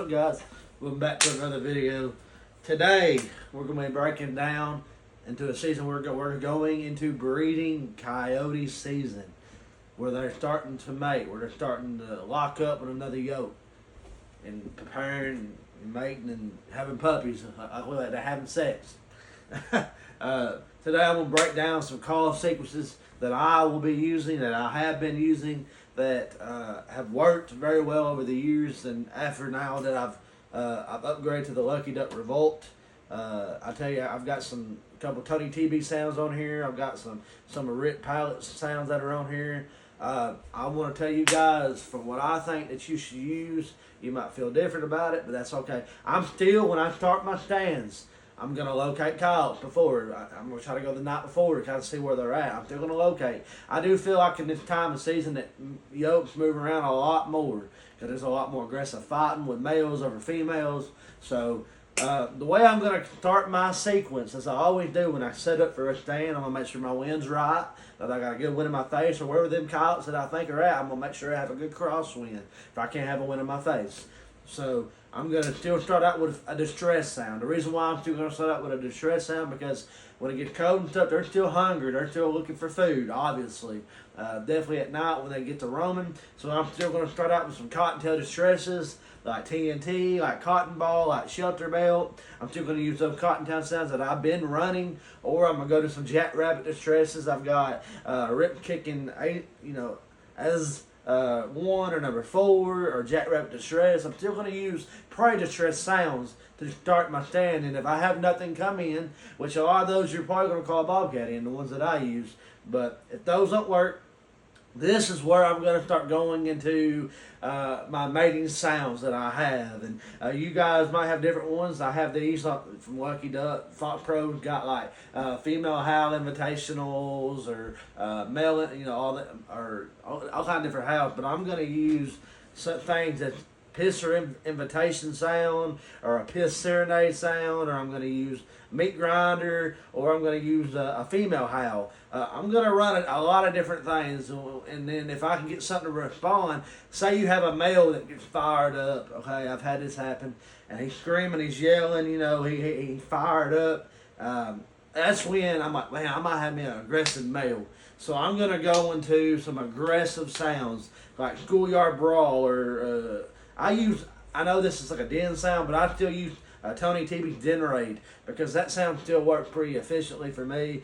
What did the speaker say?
up, guys? Welcome back to another video. Today we're going to be breaking down into a season we're going into breeding coyote season, where they're starting to mate, where they're starting to lock up with another yoke and preparing and mating and having puppies. They're having sex. Today I'm going to break down some call sequences that I will be using, that I have been using, that have worked very well over the years, and after now that I've upgraded to the Lucky Duck Revolt. I tell you, I've got a couple Tony TB sounds on here. I've got some of Rick Pallet sounds that are on here. I want to tell you guys from what I think that you should use. You might feel different about it, but that's okay. When I start my stands, I'm going to locate coyotes before. I'm going to try to go the night before to kind of see where they're at. I'm still going to locate. I do feel like in this time of season that yokes move around a lot more, because there's a lot more aggressive fighting with males over females. So the way I'm going to start my sequence, as I always do when I set up for a stand, I'm going to make sure my wind's right, that I got a good wind in my face, or wherever them coyotes that I think are at, I'm going to make sure I have a good crosswind if I can't have a wind in my face. So I'm going to still start out with a distress sound. The reason why I'm still going to start out with a distress sound, because when it gets cold and stuff, they're still hungry. They're still looking for food, obviously. Definitely at night when they get to roaming. So I'm still going to start out with some cottontail distresses, like TNT, like Cotton Ball, like Shelter Belt. I'm still going to use those cottontail sounds that I've been running, or I'm going to go to some Jackrabbit distresses. I've got Rip Kicking 8, as 1 or number 4 or Jackrabbit Distress. I'm still going to use Prey Distress sounds to start my stand, and if I have nothing come in, which a lot of those you're probably going to call Bobcat in, the ones that I use, but if those don't work, this is where I'm going to start going into my mating sounds that I have. And you guys might have different ones. I have these from Lucky Duck. Fox Pro's got like female howl invitationals, or male, all that, or all kind of different howls. But I'm going to use some things that pisser invitation sound, or a piss serenade sound, or I'm going to use meat grinder, or I'm going to use a female howl. I'm going to run a lot of different things, and then if I can get something to respond, say you have a male that gets fired up. Okay, I've had this happen, and he's screaming, he's yelling, he's fired up. That's when I'm like, man, I might have me an aggressive male. So I'm going to go into some aggressive sounds, like Schoolyard Brawl, or I know this is like a den sound, but I still use Tony TB's Den Raid, because that sound still works pretty efficiently for me.